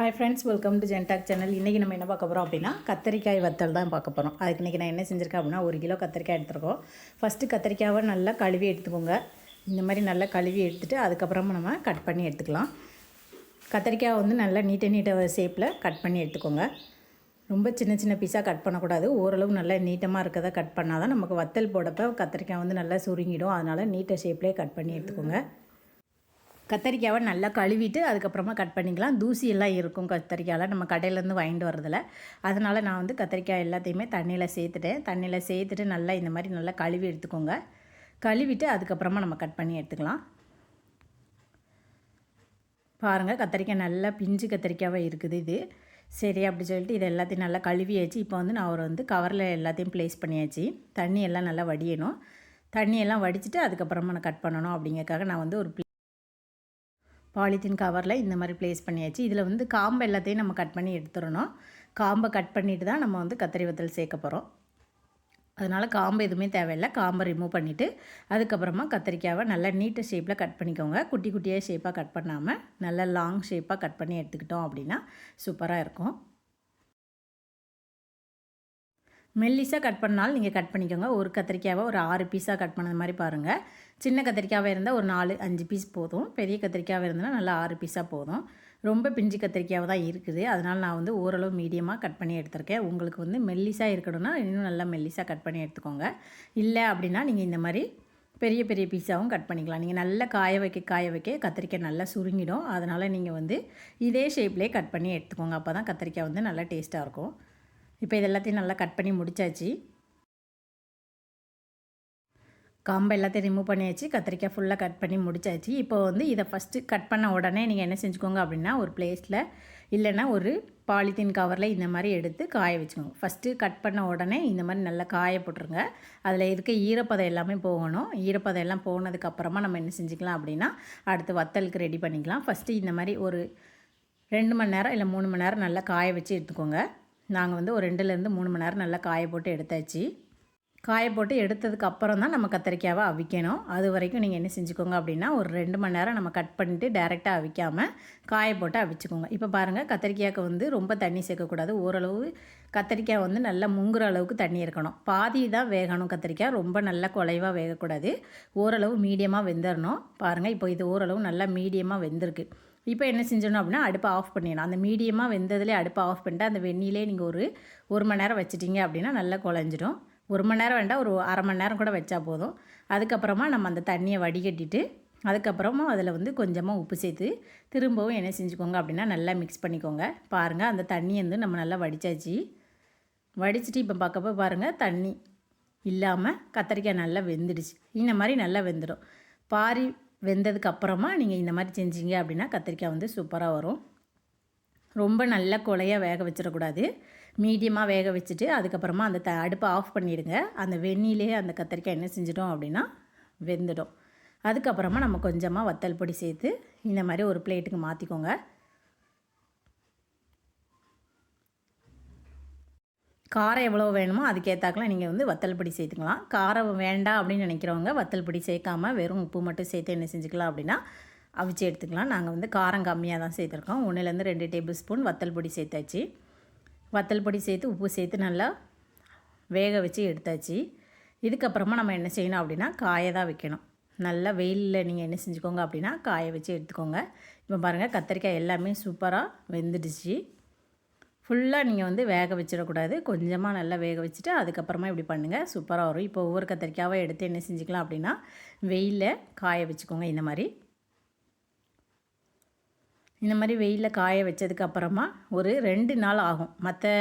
Hi friends, welcome to ஜென்டாக் channel. இன்றைக்கி நம்ம என்ன பார்க்க போகிறோம் அப்படின்னா கத்திரிக்காய் வத்தல் தான் பார்க்க போகிறோம். அதுக்கு இன்றைக்கி நான் என்ன செஞ்சுருக்கேன் அப்படின்னா 1 கிலோ கத்திரிக்காய் எடுத்துருக்கோம். ஃபஸ்ட்டு கத்திரிக்காவை நல்லா கழுவி எடுத்துக்கோங்க. இந்த மாதிரி நல்லா கழுவி எடுத்துகிட்டு அதுக்கப்புறமா நம்ம கட் பண்ணி எடுத்துக்கலாம். கத்திரிக்காய் வந்து நல்லா நீட்ட ஷேப்பில் கட் பண்ணி எடுத்துக்கோங்க. ரொம்ப சின்ன சின்ன பீஸாக கட் பண்ணக்கூடாது. ஓரளவு நல்லா நீட்டமாக இருக்கிறத கட் பண்ணால் தான் நமக்கு வத்தல் போடப்போ கத்திரிக்காய் வந்து நல்லா சுருங்கிடும். அதனால் நீட்ட ஷேப்லேயே கட் பண்ணி எடுத்துக்கோங்க. கத்திரிக்காவை நல்லா கழுவிட்டு அதுக்கப்புறமா கட் பண்ணிக்கலாம். தூசியெல்லாம் இருக்கும் கத்திரிக்காயில், நம்ம கடையிலேருந்து வாங்கிட்டு வரதில்ல. அதனால் நான் வந்து கத்திரிக்காய் எல்லாத்தையுமே தண்ணியில் சேர்த்துட்டு நல்லா இந்த மாதிரி நல்லா கழுவி எடுத்துக்கோங்க. கழுவிட்டு அதுக்கப்புறமா நம்ம கட் பண்ணி எடுத்துக்கலாம். பாருங்கள், கத்திரிக்காய் நல்லா பிஞ்சு கத்திரிக்காவாக இருக்குது இது. சரி, அப்படி சொல்லிட்டு இது எல்லாத்தையும் நல்லா கழுவியாச்சு. இப்போ வந்து நான் வந்து கவரில் எல்லாத்தையும் ப்ளேஸ் பண்ணியாச்சு. தண்ணி எல்லாம் நல்லா வடியணும். தண்ணியெல்லாம் வடிச்சிட்டு அதுக்கப்புறமா நான் கட் பண்ணணும். அப்படிங்கிறக்காக நான் வந்து ஒரு பாலித்தீன் கவரில் இந்த மாதிரி ப்ளேஸ் பண்ணியாச்சு. இதில் வந்து காம்பை எல்லாத்தையும் நம்ம கட் பண்ணி எடுத்துடணும். காம்பை கட் பண்ணிவிட்டு தான் நம்ம வந்து கத்திரி வத்தல் சேர்க்க போகிறோம். அதனால் காம்பு எதுவுமே தேவையில்லை. காம்பை ரிமூவ் பண்ணிவிட்டு அதுக்கப்புறமா கத்திரிக்காவை நல்லா நீட்ட ஷேப்பில் கட் பண்ணிக்கோங்க. குட்டி குட்டியாக ஷேப்பாக கட் பண்ணாமல் நல்லா லாங் ஷேப்பாக கட் பண்ணி எடுத்துக்கிட்டோம் அப்படின்னா சூப்பராக இருக்கும். மெல்லிஸாக கட் பண்ணாலும் நீங்கள் கட் பண்ணிக்கோங்க. ஒரு கத்திரிக்காவை ஒரு 6 பீஸாக கட் பண்ணது மாதிரி பாருங்கள். சின்ன கத்திரிக்காவாக இருந்தால் ஒரு 4-5 பீஸ் போதும். பெரிய கத்திரிக்காவாக இருந்தால் நல்லா 6 பீஸாக போதும். ரொம்ப பிஞ்சு கத்திரிக்காவை தான் இருக்குது. அதனால் நான் வந்து ஓரளவு மீடியமாக கட் பண்ணி எடுத்துருக்கேன். உங்களுக்கு வந்து மெல்லிஸாக இருக்கணும்னா இன்னும் நல்லா மெல்லிஸாக கட் பண்ணி எடுத்துக்கோங்க. இல்லை அப்படின்னா நீங்கள் இந்த மாதிரி பெரிய பெரிய பீஸாகவும் கட் பண்ணிக்கலாம். நீங்கள் நல்லா காய வைக்க கத்திரிக்காய் நல்லா சுருங்கிடும். அதனால் நீங்கள் வந்து இதே ஷேப்லேயே கட் பண்ணி எடுத்துக்கோங்க. அப்போ தான் கத்திரிக்காய் வந்து நல்லா டேஸ்ட்டாக இருக்கும். இப்போ இது எல்லாத்தையும் நல்லா கட் பண்ணி முடித்தாச்சு. காம்பை எல்லாத்தையும் ரிமூவ் பண்ணியாச்சு. கத்திரிக்காய் ஃபுல்லாக கட் பண்ணி முடித்தாச்சு. இப்போ வந்து இதை ஃபஸ்ட்டு கட் பண்ண உடனே நீங்கள் என்ன செஞ்சுக்கோங்க அப்படின்னா ஒரு பிளேஸில் இல்லைன்னா ஒரு பாலித்தீன் கவரில் இந்த மாதிரி எடுத்து காய வச்சுக்கோங்க. ஃபஸ்ட்டு கட் பண்ண உடனே இந்த மாதிரி நல்லா காய போட்டுருங்க. அதில் இருக்க ஈரப்பதம் எல்லாமே போகணும். ஈரப்பதம் எல்லாம் போனதுக்கப்புறமா நம்ம என்ன செஞ்சுக்கலாம் அப்படின்னா அடுத்து வத்தலுக்கு ரெடி பண்ணிக்கலாம். ஃபஸ்ட்டு இந்த மாதிரி ஒரு 2 மணி நேரம் இல்லை 3 மணி நேரம் நல்லா காய வச்சு எடுத்துக்கோங்க. நாங்கள் வந்து ஒரு 2லேருந்து 3 மணி நேரம் நல்லா காய போட்டு எடுத்தாச்சு. காய போட்டு எடுத்ததுக்கு அப்புறம் தான் நம்ம கத்திரிக்காவை அவிக்கணும். அது வரைக்கும் நீங்கள் என்ன செஞ்சுக்கோங்க அப்படின்னா ஒரு 2 மணி நேரம் நம்ம கட் பண்ணிவிட்டு டேரெக்டாக அவிக்காமல் காய போட்டு அவிச்சுக்கோங்க. இப்போ பாருங்கள், கத்திரிக்காய்க்கு வந்து ரொம்ப தண்ணி சேர்க்கக்கூடாது. ஓரளவு கத்திரிக்காய் வந்து நல்லா முங்குற அளவுக்கு தண்ணி இருக்கணும். பாதி தான் வேகணும் கத்திரிக்காய், ரொம்ப நல்லா குலைவாக வேகக்கூடாது. ஓரளவு மீடியமாக வெந்துடணும். பாருங்கள், இப்போ இது ஓரளவு நல்லா மீடியமாக வெந்திருக்கு. இப்போ என்ன செஞ்சணும் அப்படின்னா அடுப்பை ஆஃப் பண்ணிடணும். அந்த மீடியமாக வெந்ததுலேயே அடுப்பை ஆஃப் பண்ணிட்டு அந்த வெந்நிலே நீங்கள் ஒரு மணி நேரம் வச்சிட்டிங்க அப்படின்னா நல்லா குழஞ்சிடும். 1 மணி நேரம் வேண்டாம், ஒரு அரை மணி நேரம் கூட வச்சா போதும். அதுக்கப்புறமா நம்ம அந்த தண்ணியை வடிகட்டிட்டு அதுக்கப்புறமா அதில் வந்து கொஞ்சமாக உப்பு சேர்த்து திரும்பவும் என்ன செஞ்சுக்கோங்க அப்படின்னா நல்லா மிக்ஸ் பண்ணிக்கோங்க. பாருங்கள், அந்த தண்ணியை வந்து நம்ம நல்லா வடித்தாச்சு. வடிச்சிட்டு இப்போ பார்க்கப்போ பாருங்கள், தண்ணி இல்லாமல் கத்திரிக்காய் நல்லா வெந்துடுச்சு. இந்த மாதிரி நல்லா வெந்துடும். பாரி வெந்ததுக்கு அப்புறமா நீங்கள் இந்த மாதிரி செஞ்சீங்க அப்படின்னா கத்திரிக்காய் வந்து சூப்பராக வரும். ரொம்ப நல்ல கொலையாக வேக வச்சிடக்கூடாது. மீடியமாக வேக வச்சுட்டு அதுக்கப்புறமா அந்த அடுப்பை ஆஃப் பண்ணிவிடுங்க. அந்த வெந்நிலே அந்த கத்திரிக்காய் என்ன செஞ்சிட்டோம் அப்படின்னா வெந்துடும். அதுக்கப்புறமா நம்ம கொஞ்சமாக வத்தல் பொடி சேர்த்து இந்த மாதிரி ஒரு பிளேட்டுக்கு மாற்றிக்கோங்க. காரம் எவ்வளோ வேணுமோ அதுக்கேற்றாக்கலாம் நீங்கள் வந்து வத்தல் பொடி சேர்த்துக்கலாம். காரம் வேண்டாம் அப்படின்னு நினைக்கிறவங்க வத்தல் பொடி சேர்க்காமல் வெறும் உப்பு மட்டும் சேர்த்து என்ன செஞ்சுக்கலாம் அப்படின்னா அவிச்சு எடுத்துக்கலாம். நாங்கள் வந்து காரம் கம்மியாக தான் சேர்த்துருக்கோம். 1லேருந்து 2 டேபிள் ஸ்பூன் வத்தல் பொடி சேர்த்தாச்சு. வத்தல் பொடி சேர்த்து உப்பு சேர்த்து நல்லா வேக வச்சு எடுத்தாச்சு. இதுக்கப்புறமா நம்ம என்ன செய்யணும் அப்படின்னா காய தான் வைக்கணும். நல்லா வெயிலில் நீங்கள் என்ன செஞ்சுக்கோங்க அப்படின்னா காய வச்சு எடுத்துக்கோங்க. இப்போ பாருங்கள், கத்திரிக்காய் எல்லாமே சூப்பராக வெந்துடுச்சு. ஃபுல்லாக நீங்கள் வந்து வேக வச்சிடக்கூடாது. கொஞ்சமாக நல்லா வேக வச்சுட்டு அதுக்கப்புறமா இப்படி பண்ணுங்கள், சூப்பராக வரும். இப்போ ஒவ்வொரு கத்திரிக்காவை எடுத்து என்ன செஞ்சுக்கலாம் அப்படின்னா வெயிலில் காய வச்சுக்கோங்க. இந்த மாதிரி வெயிலில் காய வச்சதுக்கப்புறமா ஒரு 2 நாள் ஆகும். மற்ற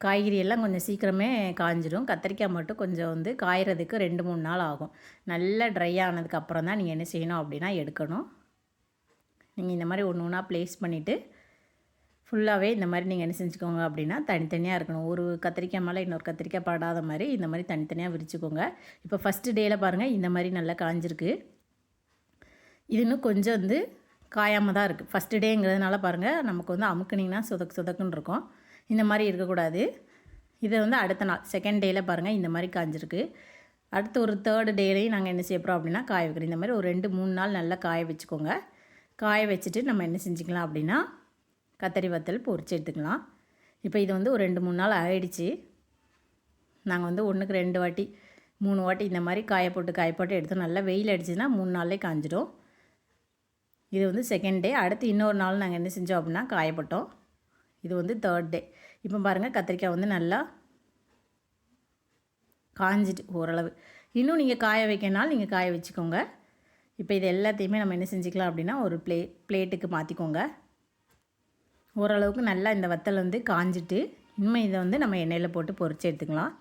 காய்கறி எல்லாம் கொஞ்சம் சீக்கிரமே காஞ்சிடும். கத்திரிக்காய் மட்டும் கொஞ்சம் வந்து காயறதுக்கு 2-3 நாள் ஆகும். நல்லா ட்ரை ஆனதுக்கப்புறம் தான் நீங்கள் என்ன செய்யணும் அப்படின்னா எடுக்கணும். நீங்கள் இந்த மாதிரி ஒன்று ஒன்றா ப்ளேஸ் பண்ணிவிட்டு ஃபுல்லாகவே இந்த மாதிரி நீங்கள் என்ன செஞ்சுக்கோங்க அப்படின்னா தனித்தனியாக இருக்கணும். ஒரு கத்திரிக்காய் மேலே இன்னொரு கத்திரிக்காய் படாத மாதிரி இந்த மாதிரி தனித்தனியாக விரிச்சுக்கோங்க. இப்போ ஃபஸ்ட்டு டேயில் பாருங்கள், இந்த மாதிரி நல்லா காஞ்சிருக்கு. இது இன்னும் கொஞ்சம் வந்து காயாமல் தான் இருக்குது. ஃபஸ்ட்டு டேங்கிறதுனால பாருங்கள், நமக்கு வந்து அமுக்குனிங்கன்னா சொதக்குன்னு இருக்கும். இந்த மாதிரி இருக்கக்கூடாது. இதை வந்து அடுத்த நாள் செகண்ட் டேயில் பாருங்கள் இந்த மாதிரி காஞ்சிருக்கு. அடுத்து ஒரு 3rd டேலையும் நாங்கள் என்ன செய்ய போகிறோம் அப்படின்னா காய வைக்கிறோம். இந்த மாதிரி ஒரு 2-3 நாள் நல்லா காய வச்சுக்கோங்க. காய வச்சுட்டு நம்ம என்ன செஞ்சுக்கலாம் அப்படின்னா கத்தரி வத்தல் பொரிச்சு எடுத்துக்கலாம். இப்போ இது வந்து ஒரு 2-3 நாள் ஆகிடுச்சு. நாங்கள் வந்து 1க்கு 2 வாட்டி 3 வாட்டி இந்த மாதிரி காய போட்டு எடுத்தோம். நல்லா வெயில் அடிச்சுன்னா 3 நாள்லேயே காஞ்சிடும். இது வந்து செகண்ட் டே. அடுத்து இன்னொரு நாள் நாங்கள் என்ன செஞ்சோம் அப்படின்னா காயப்பட்டோம். இது வந்து தேர்ட் டே. இப்போ பாருங்கள் கத்திரிக்காய் வந்து நல்லா காஞ்சிட்டு ஓரளவு. இன்னும் நீங்கள் காய வைக்கனாலும் நீங்கள் காய வச்சுக்கோங்க. இப்போ இது எல்லாத்தையுமே நம்ம என்ன செஞ்சுக்கலாம் அப்படின்னா ஒரு பிளேட்டுக்கு மாற்றிக்கோங்க. ஓரளவுக்கு நல்லா இந்த வத்தல் வந்து காஞ்சிட்டு இனிமேல் இதை வந்து நம்ம எண்ணெயில் போட்டு பொரிச்சு எடுத்துக்கலாம்.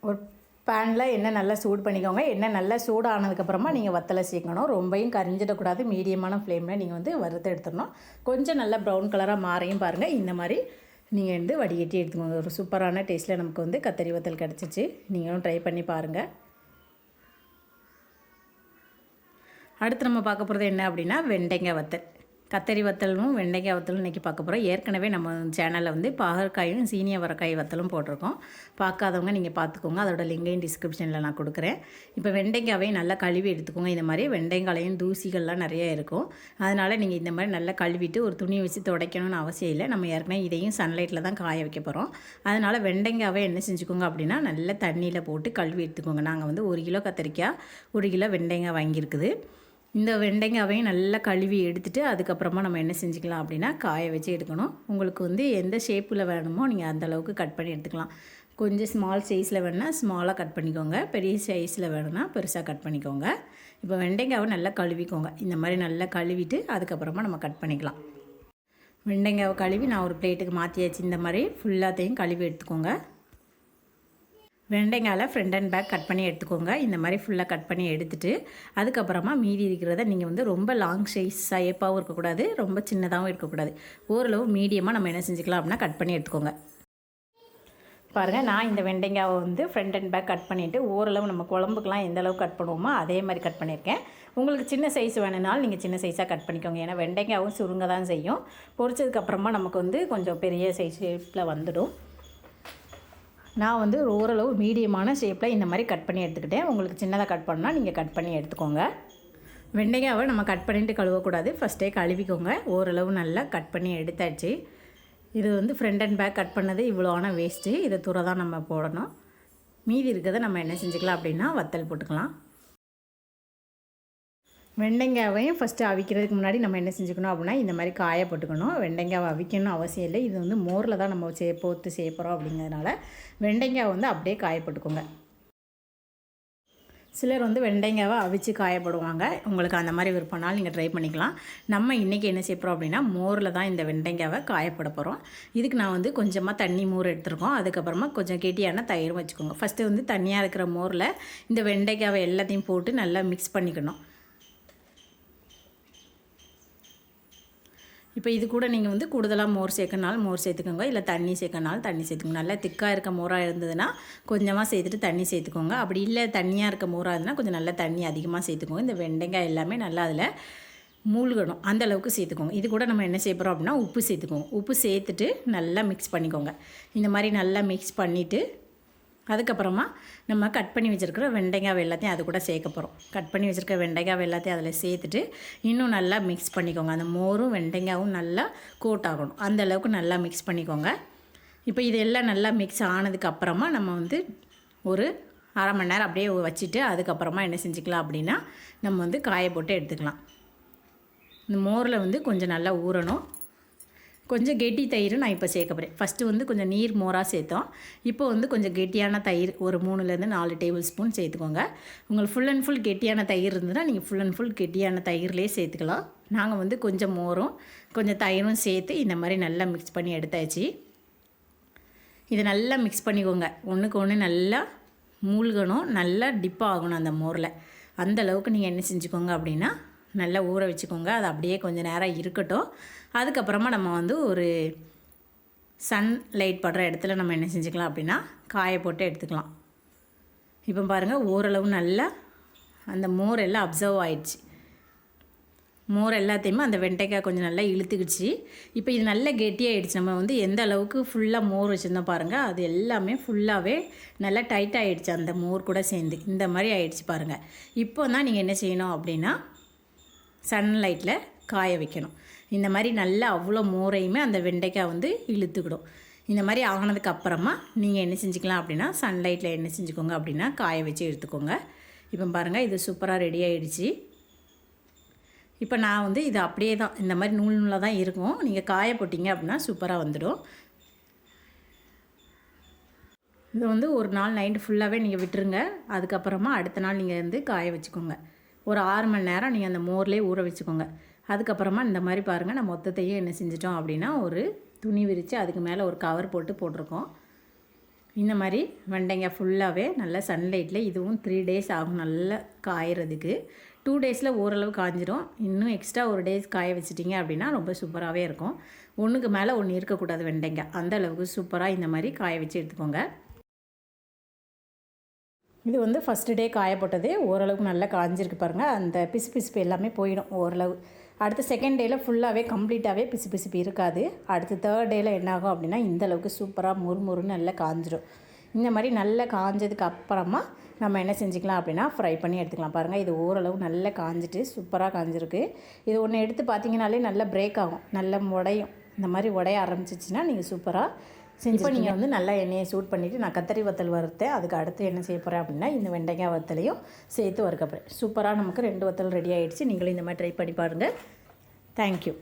ஒரு பேனில் எண்ணெய் நல்லா சூடு பண்ணிக்கோங்க. எண்ணெய் நல்லா சூடானதுக்கப்புறமா நீங்கள் வத்தலை சேர்க்கணும். ரொம்பையும் கரிஞ்சிடக்கூடாது. மீடியமான ஃப்ளேமில் நீங்கள் வந்து வறுத்து எடுத்துடணும். கொஞ்சம் நல்லா ப்ரௌன் கலராக மாறையும் பாருங்கள். இந்த மாதிரி நீங்கள் வந்து வடிகட்டி எடுத்துக்கோங்க. ஒரு சூப்பரான டேஸ்ட்டில் நமக்கு வந்து கத்தரி வத்தல் கிடச்சிச்சு. நீங்களும் ட்ரை பண்ணி பாருங்கள். அடுத்து நம்ம பார்க்க போகிறது என்ன அப்படின்னா வெண்டைக்காய் வத்தல். கத்தரி வத்தலும் வெண்டைக்காய் வத்தலும் இன்றைக்கி பார்க்க போகிறோம். ஏற்கனவே நம்ம சேனலில் வந்து பாகற்காயும் சீனிய வரக்காய் வத்தலும் போட்டிருக்கோம். பார்க்காதவங்க நீங்கள் பார்த்துக்கோங்க. அதோட லிங்கையும் டிஸ்கிரிப்ஷனில் நான் கொடுக்குறேன். இப்போ வெண்டைக்காவையும் நல்லா கழுவி எடுத்துக்கோங்க. இந்த மாதிரி வெண்டைக்காலையும் தூசிகள்லாம் நிறைய இருக்கும். அதனால் நீங்கள் இந்த மாதிரி நல்லா கழுவிட்டு ஒரு துணியை வச்சு துடைக்கணும்னு அவசியம் இல்லை. நம்ம ஏற்கனவே இதையும் சன்லைட்டில் தான் காய வைக்க போகிறோம். அதனால் வெண்டைக்காவை என்ன செஞ்சுக்கோங்க அப்படின்னா நல்ல தண்ணியில் போட்டு கழுவி எடுத்துக்கோங்க. நாங்கள் வந்து 1 கிலோ கத்திரிக்காய் 1 கிலோ வெண்டைக்காய் வாங்கியிருக்குது. இந்த வெண்டைக்காவையும் நல்லா கழுவி எடுத்துகிட்டு அதுக்கப்புறமா நம்ம என்ன செஞ்சுக்கலாம் அப்படின்னா காய வச்சு எடுக்கணும். உங்களுக்கு வந்து எந்த ஷேப்பில் வேணுமோ நீங்கள் அந்தளவுக்கு கட் பண்ணி எடுத்துக்கலாம். கொஞ்சம் ஸ்மால் சைஸில் வேணுன்னா ஸ்மாலாக கட் பண்ணிக்கோங்க. பெரிய சைஸில் வேணும்னா பெருசாக கட் பண்ணிக்கோங்க. இப்போ வெண்டைக்காவை நல்லா கழுவிக்கோங்க. இந்த மாதிரி நல்லா கழுவிட்டு அதுக்கப்புறமா நம்ம கட் பண்ணிக்கலாம். வெண்டைக்காவை கழுவி நான் ஒரு பிளேட்டுக்கு மாற்றியாச்சு. இந்த மாதிரி ஃபுல்லாத்தையும் கழுவி எடுத்துக்கோங்க. வெண்டைக்காயில் ஃப்ரண்ட் அண்ட் பேக் கட் பண்ணி எடுத்துக்கோங்க. இந்த மாதிரி ஃபுல்லாக கட் பண்ணி எடுத்துகிட்டு அதுக்கப்புறமா மீதி இருக்கிறத நீங்கள் வந்து ரொம்ப லாங் சைஸ் ஷேப்பாகவும் இருக்கக்கூடாது, ரொம்ப சின்னதாகவும் இருக்கக்கூடாது. ஓரளவு மீடியமாக நம்ம என்ன செஞ்சுக்கலாம் அப்படின்னா கட் பண்ணி எடுத்துக்கோங்க. பாருங்கள், நான் இந்த வெண்டைக்காவை வந்து ஃப்ரண்ட் அண்ட் பேக் கட் பண்ணிவிட்டு ஓரளவு நம்ம குழம்புக்கெலாம் எந்த அளவுக்கு கட் பண்ணுவோமோ அதே மாதிரி கட் பண்ணியிருக்கேன். உங்களுக்கு சின்ன சைஸ் வேணுனாலும் நீங்கள் சின்ன சைஸாக கட் பண்ணிக்கோங்க. ஏன்னா வெண்டைக்காவும் சுருங்க தான் செய்யும். பொரிச்சதுக்கப்புறமா நமக்கு வந்து கொஞ்சம் பெரிய சைஸ் ஷேப்பில் வந்துடும். நான் வந்து ஓரளவு மீடியமான ஷேப்பில் இந்த மாதிரி கட் பண்ணி எடுத்துக்கிட்டேன். உங்களுக்கு சின்னதாக கட் பண்ணால் நீங்கள் கட் பண்ணி எடுத்துக்கோங்க. வெண்டைக்காவை நம்ம கட் பண்ணிட்டு கழுவக்கூடாது. ஃபஸ்ட்டே கழுவிக்கோங்க. ஓரளவு நல்லா கட் பண்ணி எடுத்தாச்சு. இது வந்து ஃப்ரண்ட் அண்ட் பேக் கட் பண்ணது இவ்வளோவான வேஸ்ட்டு. இதை தூர தான் நம்ம போடணும். மீதி இருக்கிறத நம்ம என்ன செஞ்சுக்கலாம் அப்படின்னா வத்தல் போட்டுக்கலாம். வெண்டைக்காவையும் ஃபஸ்ட்டு அவிக்கிறதுக்கு முன்னாடி நம்ம என்ன செஞ்சுக்கணும் அப்படின்னா இந்த மாதிரி காய போட்டுக்கணும். வெண்டைக்காவை அவிக்கணும் அவசியம் இல்லை. இது வந்து மோரில் தான் நம்ம போட்டு செய்ய போகிறோம். அப்படிங்கிறதுனால வெண்டைக்காவை வந்து அப்படியே காய போட்டுக்கோங்க. சிலர் வந்து வெண்டைக்காவை அவிச்சு காயப்படுவாங்க. உங்களுக்கு அந்த மாதிரி விருப்பம்னாலும் நீங்கள் ட்ரை பண்ணிக்கலாம். நம்ம இன்றைக்கி என்ன செய்ய போகிறோம் அப்படின்னா மோரில் தான் இந்த வெண்டைக்காவை காயப்பட போகிறோம். இதுக்கு நான் வந்து கொஞ்சமாக தண்ணி மோர் எடுத்துருக்கோம். அதுக்கப்புறமா கொஞ்சம் கெட்டியான தயிர் வச்சுக்கோங்க. ஃபஸ்ட்டு வந்து தண்ணியாக இருக்கிற மோரில் இந்த வெண்டைக்காவை எல்லாத்தையும் போட்டு நல்லா மிக்ஸ் பண்ணிக்கணும். இப்போ இது கூட நீங்கள் வந்து கூடுதலாக மோர் சேர்க்கனாலும் மோர் சேர்த்துக்கோங்க, இல்லை தண்ணி சேர்க்கனாலும் தண்ணி சேர்த்துக்கோங்க. நல்லா திக்காக இருக்க மோராக இருந்ததுன்னா கொஞ்சமாக சேர்த்துட்டு தண்ணி சேர்த்துக்கோங்க. அப்படி இல்லை தண்ணியாக இருக்க மோராக இருந்ததுன்னா கொஞ்சம் நல்லா தண்ணி அதிகமாக சேர்த்துக்கோங்க. இந்த வெண்டைக்காய் எல்லாமே நல்லா அதில் மூழ்கணும், அந்த அளவுக்கு சேர்த்துக்கோங்க. இது கூட நம்ம என்ன செய்ய போகிறோம் அப்படின்னா உப்பு சேர்த்துக்கோங்க. உப்பு சேர்த்துட்டு நல்லா மிக்ஸ் பண்ணிக்கோங்க. இந்த மாதிரி நல்லா மிக்ஸ் பண்ணிவிட்டு அதுக்கப்புறமா நம்ம கட் பண்ணி வச்சுருக்கிற வெண்டைக்காய் எல்லாத்தையும் அது கூட சேர்க்க போகிறோம். கட் பண்ணி வச்சுருக்க வெண்டைக்காய் எல்லாத்தையும் அதில் சேர்த்துட்டு இன்னும் நல்லா மிக்ஸ் பண்ணிக்கோங்க. அந்த மோரும் வெண்டைக்காயும் நல்லா கோட் ஆகணும், அந்த அளவுக்கு நல்லா மிக்ஸ் பண்ணிக்கோங்க. இப்போ இதெல்லாம் நல்லா மிக்ஸ் ஆனதுக்கப்புறமா நம்ம வந்து ஒரு அரை மணி நேரம் அப்படியே வச்சுட்டு அதுக்கப்புறமா என்ன செஞ்சுக்கலாம் அப்படின்னா நம்ம வந்து காய போட்டு எடுத்துக்கலாம். இந்த மோரில் வந்து கொஞ்சம் நல்லா ஊறணும். கொஞ்சம் கெட்டி தயிர் நான் இப்போ சேர்க்க போகிறேன். ஃபஸ்ட்டு வந்து கொஞ்சம் நீர் மோராக சேர்த்தோம். இப்போ வந்து கொஞ்சம் கெட்டியான தயிர் ஒரு 3-4 டேபிள் ஸ்பூன் சேர்த்துக்கோங்க. உங்களுக்கு ஃபுல் அண்ட் ஃபுல் கெட்டியான தயிர் இருந்ததுன்னா நீங்கள் ஃபுல் அண்ட் ஃபுல் கெட்டியான தயிர்லேயே சேர்த்துக்கலாம். நாங்கள் வந்து கொஞ்சம் மோரும் கொஞ்சம் தயிரும் சேர்த்து இந்த மாதிரி நல்லா மிக்ஸ் பண்ணி எடுத்தாச்சு. இதை நல்லா மிக்ஸ் பண்ணிக்கோங்க. ஒன்றுக்கு ஒன்று நல்லா மூழ்கணும், நல்லா டிப் ஆகணும் அந்த மோரில். அந்த அளவுக்கு நீங்கள் என்ன செஞ்சுக்கோங்க அப்படின்னா நல்லா ஊற வச்சுக்கோங்க. அது அப்படியே கொஞ்சம் நேரம் இருக்கட்டும். அதுக்கப்புறமா நம்ம வந்து ஒரு சன் லைட் படுற இடத்துல நம்ம என்ன செஞ்சுக்கலாம் அப்படின்னா காய போட்டு எடுத்துக்கலாம். இப்போ பாருங்கள் ஓரளவு நல்லா அந்த மோர் எல்லாம் அப்சர்வ் ஆயிடுச்சு. மோர் எல்லாத்தையுமே அந்த வெண்டைக்காய் கொஞ்சம் நல்லா இழுத்துக்கிடுச்சு. இப்போ இது நல்லா கெட்டியாகிடுச்சு. நம்ம வந்து எந்த அளவுக்கு ஃபுல்லாக மோர் வச்சுருந்தோம் பாருங்கள், அது எல்லாமே ஃபுல்லாகவே நல்லா டைட்டாக ஆகிடுச்சு அந்த மோர் கூட சேர்ந்து. இந்த மாதிரி ஆகிடுச்சு பாருங்கள். இப்போ தான் நீங்கள் என்ன செய்யணும் அப்படின்னா சன்லைட்டில் காய வைக்கணும். இந்த மாதிரி நல்லா அவ்வளோ மோரையுமே அந்த வெண்டைக்காய் வந்து இழுத்துக்கிடும். இந்த மாதிரி ஆகினதுக்கு அப்புறமா நீங்கள் என்ன செஞ்சுக்கலாம் அப்படின்னா சன்லைட்டில் என்ன செஞ்சுக்கோங்க அப்படின்னா காய வச்சு எடுத்துக்கோங்க. இப்போ பாருங்கள் இது சூப்பராக ரெடி ஆகிடுச்சு. இப்போ நான் வந்து இது அப்படியே தான் இந்த மாதிரி நூல் நூலாக தான் இருக்கும். நீங்கள் காய போட்டிங்க அப்படின்னா சூப்பராக வந்துடும். இது வந்து ஒரு நாள் நைட்டு ஃபுல்லாகவே நீங்கள் விட்டுருங்க. அதுக்கப்புறமா அடுத்த நாள் நீங்கள் வந்து காய வச்சுக்கோங்க. ஒரு 6 மணி நேரம் நீங்கள் அந்த மோர்லேயே ஊற வச்சுக்கோங்க. அதுக்கப்புறமா இந்த மாதிரி பாருங்கள், நான் மொத்தத்தையும் என்ன செஞ்சிட்டோம் அப்படின்னா ஒரு துணி விரித்து அதுக்கு மேலே ஒரு கவர் போட்டிருக்கோம். இந்த மாதிரி வெண்டைக்காய் ஃபுல்லாகவே நல்லா சன்லைட்டில் இதுவும் 3 டேஸ் ஆகும் நல்லா காயறதுக்கு. 2 டேஸில் ஓரளவு காய்ஞ்சிரும். இன்னும் எக்ஸ்ட்ரா ஒரு டேஸ் காய வச்சிட்டிங்க அப்படின்னா ரொம்ப சூப்பராகவே இருக்கும். ஒன்றுக்கு மேலே ஒன்று இருக்கக்கூடாது வெண்டைக்காய். அந்த அளவுக்கு சூப்பராக இந்த மாதிரி காய வச்சு எடுத்துக்கோங்க. இது வந்து ஃபஸ்ட்டு டே காய போட்டது ஓரளவுக்கு நல்லா காய்ஞ்சிருக்கு பாருங்கள். அந்த பிசுபிசுப்பு எல்லாமே போயிடும் ஓரளவு. அடுத்த செகண்ட் டேயில் ஃபுல்லாகவே கம்ப்ளீட்டாகவே பிசுபிசுப்பு இருக்காது. அடுத்த 3rd டேயில் என்னாகும் அப்படின்னா இந்த அளவுக்கு சூப்பராக முறுமுறுன்னு நல்லா காய்ஞ்சிரும். இந்த மாதிரி நல்லா காய்ஞ்சதுக்கு அப்புறமா நம்ம என்ன செஞ்சுக்கலாம் அப்படின்னா ஃப்ரை பண்ணி எடுத்துக்கலாம். பாருங்கள் இது ஓரளவு நல்லா காய்ஞ்சிட்டு சூப்பராக காய்ஞ்சிருக்கு. இது ஒன்று எடுத்து பார்த்தீங்கனாலே நல்லா பிரேக் ஆகும், நல்லா உடையும். இந்த மாதிரி உடைய ஆரம்பிச்சிச்சின்னா நீங்கள் சூப்பராக இப்போ நீங்கள் வந்து நல்லா எண்ணெயை சூட் பண்ணிவிட்டு நான் கத்தரி வத்தல் வறுத்தேன். அதுக்கு அடுத்து என்ன செய்ய போகிறேன் அப்படின்னா இந்த வெண்டைக்காய் வத்தலையும் சேர்த்து வறுக்க போகிறேன். சூப்பராக நமக்கு 2 வத்தல் ரெடி ஆகிடுச்சு. நீங்களும் இந்த மாதிரி ட்ரை பண்ணி பாருங்கள். தேங்க்யூ.